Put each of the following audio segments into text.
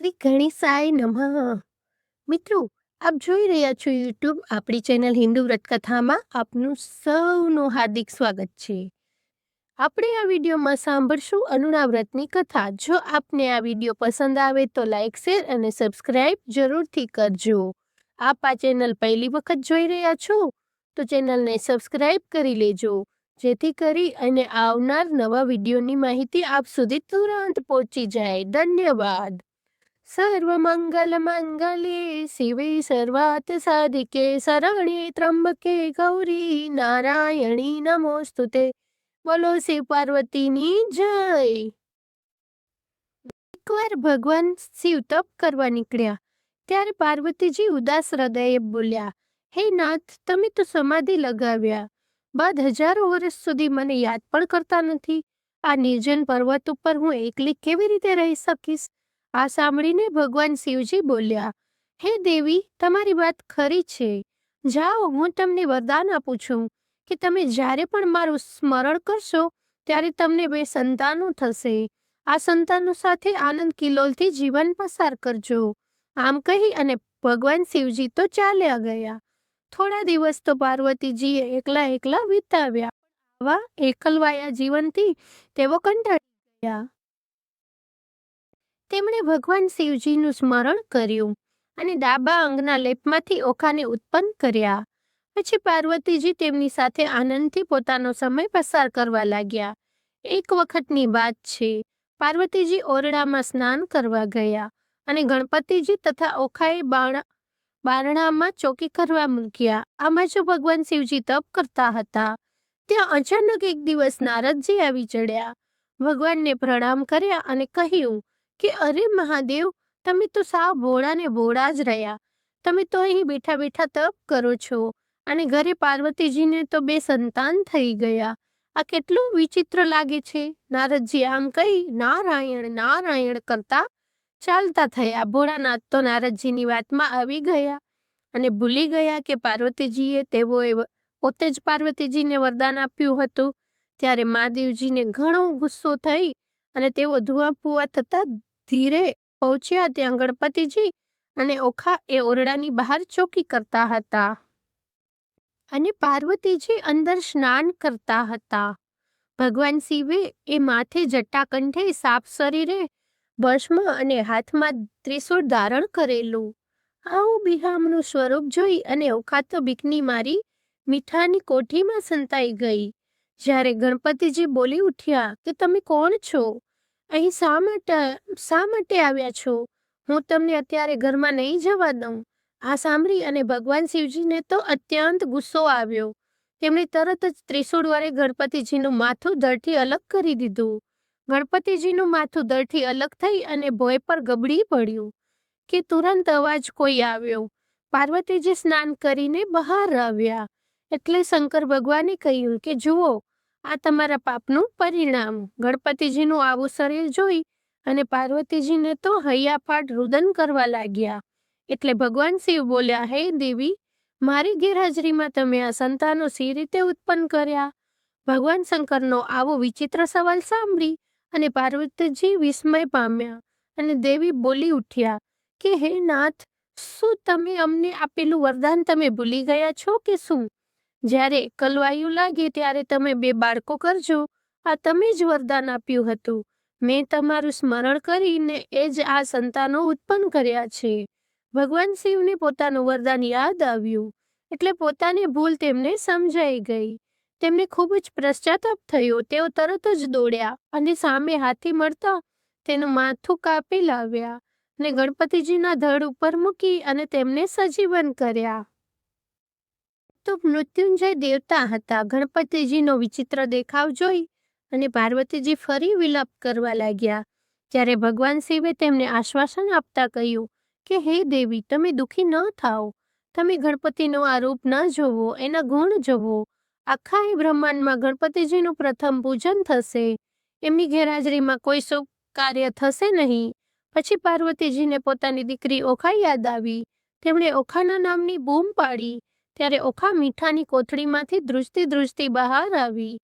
શ્રી ગણેશાય નમઃ. મિત્રો, આપ જોઈ રહ્યા છો યુટ્યુબ આપણી ચેનલ હિન્દુ વ્રતકથામાં આપનું સૌનું હાર્દિક સ્વાગત છે. આપણે આ વિડીયોમાં સાંભળશું અનુણા વ્રતની કથા. જો આપને આ વિડીયો પસંદ આવે તો લાઈક, શેર અને સબસ્ક્રાઇબ જરૂરથી કરજો. આપ આ ચેનલ પહેલી વખત જોઈ રહ્યા છો તો ચેનલને સબસ્ક્રાઇબ કરી લેજો, જેથી કરી અને આવનાર નવા વિડીયોની માહિતી આપ સુધી તુરંત પહોંચી જાય. ધન્યવાદ. સર્વમંગલ મંગલે શિવે સર્વાર્થ સાધિકે શરણ્યે ત્રંબકે ગૌરી નારાયણી નમોસ્તુતે. બોલો શિવ પાર્વતીની જય. એકવાર ભગવાન શિવ તપ કરવા નીકળ્યા ત્યારે પાર્વતીજી ઉદાસ હૃદયે બોલ્યા, હે નાથ, તમે તો સમાધિ લગાવ્યા બાદ હજારો વર્ષ સુધી મને યાદ પણ કરતા નથી. આ નિર્જન પર્વત ઉપર હું એકલી કેવી રીતે રહી શકીશ? આ સાંભળીને ભગવાન શિવજી બોલ્યા, હે દેવી, તમારી વાત ખરી છે. જાઓ, હું તમને વરદાન આપું છું કે તમે જ્યારે પણ મારું સ્મરણ કરશો ત્યારે તમને 2 સંતાનો થશે. આ સંતાનો સાથે આનંદ કિલ્લોલથી જીવન પસાર કરજો. આમ કહી અને ભગવાન શિવજી તો ચાલ્યા ગયા. થોડા દિવસ તો પાર્વતીજીએ એકલા એકલા વિતાવ્યા. આવા એકલવાયા જીવનથી તેઓ કંટાળી ગયા. તેમણે ભગવાન શિવજીનું સ્મરણ કર્યું અને ડાબા અંગના લેપમાંથી ઓખાને ઉત્પન્ન કર્યા. પછી પાર્વતીજી તેમની સાથે આનંદથી પોતાનો સમય પસાર કરવા લાગ્યા. એક વખતની વાત છે, પાર્વતીજી ઓરડામાં સ્નાન કરવા ગયા અને ગણપતિજી તથા ઓખાએ બારણામાં ચોકી કરવા મૂક્યા. આમાં જો ભગવાન શિવજી તપ કરતા હતા. ત્યાં અચાનક એક દિવસ નારદજી આવી ચડ્યા. ભગવાનને પ્રણામ કર્યા અને કહ્યું કે અરે મહાદેવ, તમે તો સાવ ભોળા ને ભોળા જ રહ્યા. તમે તો અહીં બેઠા બેઠા તપ કરો છો અને ઘરે પાર્વતીજીને તો 2 સંતાન થઈ ગયા. આ કેટલું વિચિત્ર લાગે છે. નારદજી આમ કહી નારાયણ નારાયણ કરતા ચાલતા થયા. ભોળાનાથ તો નારદજીની વાતમાં આવી ગયા અને ભૂલી ગયા કે પાર્વતીજીએ તેઓએ પોતે જ પાર્વતીજીને વરદાન આપ્યું હતું. ત્યારે મહાદેવજીને ઘણો ગુસ્સો થઈ અને તેઓ ધુઆ પુઆ થતા ધીરે પહોંચ્યા ત્યાં ગણપતિજી અને ઓખા એ ઓરડાની બહાર ચોકી કરતા હતા અને પાર્વતીજી અંદર સ્નાન કરતા હતા. ભગવાન શિવે એ માથે જટાકંઠે, સાપ શરીરે ભસ્મ અને હાથમાં ત્રિશૂળ ધારણ કરેલું. આવું બિહામણું સ્વરૂપ જોઈ અને ઓખા તો બીકની મારી મીઠાની કોઠીમાં સંતાઈ ગઈ. જ્યારે ગણપતિજી બોલી ઉઠ્યા કે તમે કોણ છો? અહીં શા માટે આવ્યા છો? હું તમને અત્યારે ઘરમાં નહીં જવા દઉં. આ સાંભળી અને ભગવાન શિવજીને તો અત્યંત ગુસ્સો આવ્યો. તેમણે તરત જ ત્રિશૂળ વડે ગણપતિજીનું માથું ધડથી અલગ કરી દીધું. ગણપતિજીનું માથું ધડથી અલગ થઈ અને ભોય પર ગબડી પડ્યું કે તુરંત અવાજ કોઈ આવ્યો. પાર્વતીજી સ્નાન કરીને બહાર આવ્યા એટલે શંકર ભગવાને કહ્યું કે જુઓ, આ તમારા પાપનું પરિણામ. ગણપતિજીનું આવું શરીર જોઈ અને પાર્વતીજીને તો હૈયાફાટ રુદન કરવા લાગ્યા. એટલે ભગવાન શિવ બોલ્યા, હે દેવી, મારી ગેરહાજરીમાં તમે આ સંતાનો સી રીતે ઉત્પન્ન કર્યા? ભગવાન શંકરનો આવો વિચિત્ર સવાલ સાંભળી અને પાર્વતીજી વિસ્મય પામ્યા અને દેવી બોલી ઉઠ્યા કે હે નાથ, શું તમે અમને આપેલું વરદાન તમે ભૂલી ગયા છો કે શું? જ્યારે કલવાયું લાગે ત્યારે તમે 2 બાળકો કરજો, આ તમે જ વરદાન આપ્યું હતું. મેં તમારું સ્મરણ કરીને એ જ આ સંતાનો ઉત્પન્ન કર્યા છે. ભગવાન શિવને પોતાનું વરદાન યાદ આવ્યું એટલે પોતાની ભૂલ તેમને સમજાઈ ગઈ. તેમને ખૂબ જ પશ્ચાતાપ થયો. તેઓ તરત જ દોડ્યા અને સામે હાથી મળતા તેનું માથું કાપી લાવ્યા અને ગણપતિજીના ધડ ઉપર મૂકી અને તેમને સજીવન કર્યા. તો મૃત્યુંજય દેવતા હતા. ગણપતિજીનો વિચિત્ર દેખાવ જોઈ અને પાર્વતીજી ફરી વિલાપ કરવા લાગ્યા. ત્યારે ભગવાન શિવે તેમને આશ્વાસન આપતા કહ્યું કે હે દેવી, તમે દુઃખી ન થાઓ. તમે ગણપતિનું આ રૂપ ન જોવો, એના ગુણ જોવો. આખા એ બ્રહ્માંડમાં ગણપતિજીનું પ્રથમ પૂજન થશે. એમની ગેરહાજરીમાં કોઈ શુભ કાર્ય થશે નહીં. પછી પાર્વતીજીને પોતાની દીકરી ઓખા યાદ આવી. તેમણે ઓખાના નામની બૂમ પાડી. ત્યારે ઓખા મીઠાની કોથળીમાંથી ધ્રુજતી ધ્રુજતી બહાર આવી.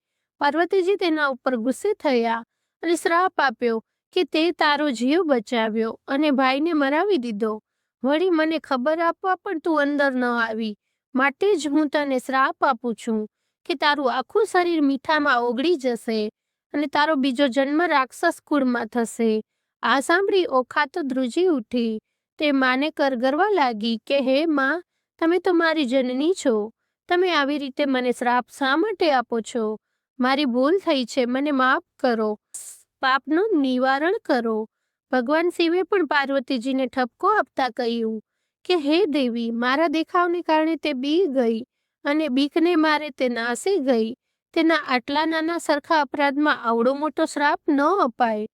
પાર્વતીજી તેના ઉપર ગુસ્સે થયા અને શ્રાપ આપ્યો કે તે તારો જીવ બચાવ્યો અને ભાઈને મરાવી દીધો. વળી મને ખબર આપવા પણ તું અંદર ન આવી. માટે જ હું તને શ્રાપ આપું છું કે તારું આખું શરીર મીઠામાં ઓગળી જશે અને તારો બીજો જન્મ રાક્ષસ કુળમાં થશે. આ સાંભળી ઓખા તો ધ્રુજી ઉઠી. તે માને કરગરવા લાગી કે હે માં, તમે તો મારી જનની છો. તમે આવી રીતે મને શ્રાપ શા માટે આપો છો? મારી ભૂલ થઈ છે, મને માફ કરો, પાપનું નિવારણ કરો. ભગવાન શિવે પણ પાર્વતીજીને ઠપકો આપતા કહ્યું કે હે દેવી, મારા દેખાવને કારણે તે બી ગઈ અને બીકને મારે તે નાસી ગઈ. તેના આટલા નાના સરખા અપરાધમાં આવડો મોટો શ્રાપ ન અપાય.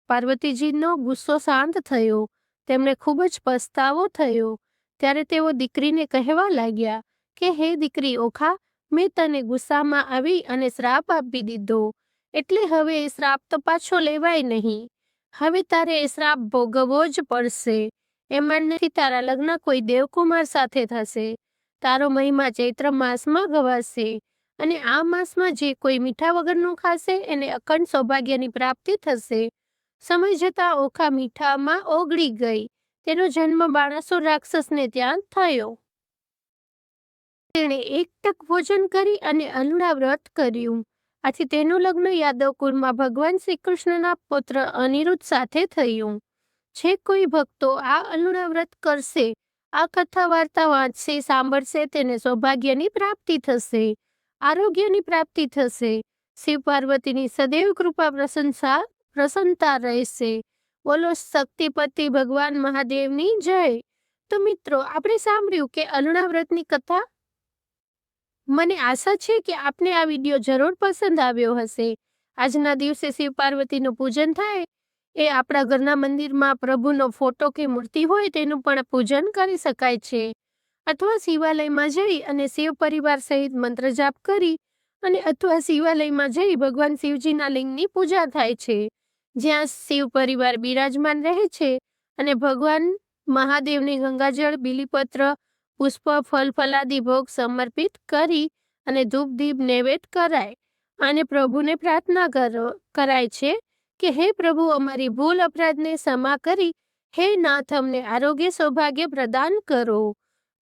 પાર્વતીજીનો ગુસ્સો શાંત થયો. તેમને ખૂબ જ પસ્તાવો થયો. ત્યારે તેઓ દીકરીને કહેવા લાગ્યા કે હે દીકરી ઓખા, મેં તને ગુસ્સામાં આવી અને શ્રાપ આપી દીધો, એટલે હવે એ શ્રાપ તો પાછો લેવાય નહીં. હવે તારે એ શ્રાપ ભોગવવો જ પડશે. એમાં નથી તારા લગ્ન કોઈ દેવકુમાર સાથે થશે. તારો મહિમા ચૈત્ર માસમાં ગવાશે અને આ માસમાં જે કોઈ મીઠા વગરનું ખાશે એને અખંડ સૌભાગ્યની પ્રાપ્તિ થશે. સમય જતાં ઓખા મીઠામાં ઓગળી ગઈ. તેનો જન્મ બાણાસુર રાક્ષસને ત્યાં થયો. તેણે એક ટક ભોજન કરી અને અલુણા વ્રત કર્યું. આથી તેનું લગ્ન યાદવ કુળમાં ભગવાન શ્રી કૃષ્ણના પુત્ર અનિરુદ્ધ સાથે થયું. જે કોઈ ભક્તો આ અલુણા વ્રત કરશે, આ કથા વાર્તા વાંચશે, સાંભળશે, તેને સૌભાગ્યની પ્રાપ્તિ થશે, આરોગ્યની પ્રાપ્તિ થશે. શિવ પાર્વતીની સદૈવ કૃપા પ્રસન્નતા રહેશે. બોલો શક્તિપતિ ભગવાન મહાદેવની જય. તો મિત્રો, આપણે સાંભળ્યું કે અલુણા વ્રતની કથા. મને આશા છે કે આપને આ વિડીયો જરૂર પસંદ આવ્યો હશે. આજના દિવસે શિવ પાર્વતીનું પૂજન થાય. એ આપણા ઘરના મંદિરમાં પ્રભુનો ફોટો કે મૂર્તિ હોય તેનું પણ પૂજન કરી શકાય છે, અથવા શિવાલયમાં જઈ અને શિવ પરિવાર સહિત મંત્ર જાપ કરી અને અથવા શિવાલયમાં જઈ ભગવાન શિવજીના લિંગની પૂજા થાય છે, જ્યાં શિવ પરિવાર બિરાજમાન રહે છે. અને ભગવાન મહાદેવને ગંગાજળ, બીલીપત્ર, પુષ્પ, ફલ ફલાદી ભોગ સમર્પિત કરી અને ધૂપ દીપ નૈવેદ્ય કરાય અને પ્રભુને પ્રાર્થના કરાય છે કે હે પ્રભુ, અમારી ભૂલ અપરાધને ક્ષમા કરી હે નાથ અમને આરોગ્ય સૌભાગ્ય પ્રદાન કરો,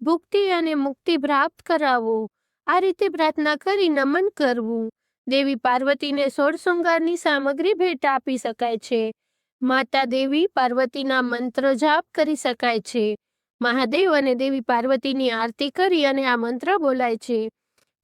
ભુક્તિ અને મુક્તિ પ્રાપ્ત કરાવો. આ રીતે પ્રાર્થના કરી નમન કરવું. દેવી પાર્વતીને 16 શૃંગારની સામગ્રી ભેટ આપી શકાય છે. માતા દેવી પાર્વતીના મંત્ર જાપ કરી શકાય છે. મહાદેવ અને દેવી પાર્વતીની આરતી કરી અને આ મંત્ર બોલાય છે.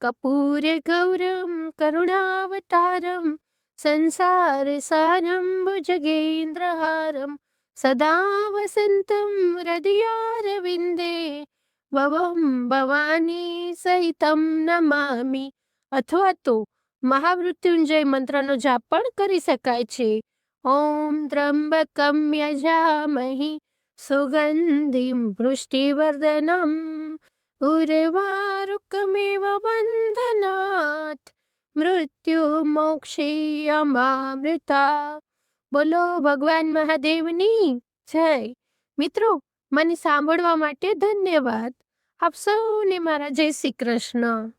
કપૂર ગૌરમ કરુણાવતારમ સંસાર સારમ ભુજગેન્દ્રહારમ સદા વસંતમ હૃદયારવિંદે ભવમ ભવાની સહિતમ નમામિ. અથવા તો મહામૃત્યુંજય મંત્રનો જાપ પણ કરી શકાય છે. ઓમ ત્રંબકમ યજામહી સુગંધિમ પુષ્ટિવર્ધનમ ઉર્વારુકમેવ બંધનાથ મૃત્યુ મોક્ષીયમામૃતા. બોલો ભગવાન મહાદેવની જય. મિત્રો, મને સાંભળવા માટે ધન્યવાદ. આપ સૌને મારા જય શ્રી કૃષ્ણ.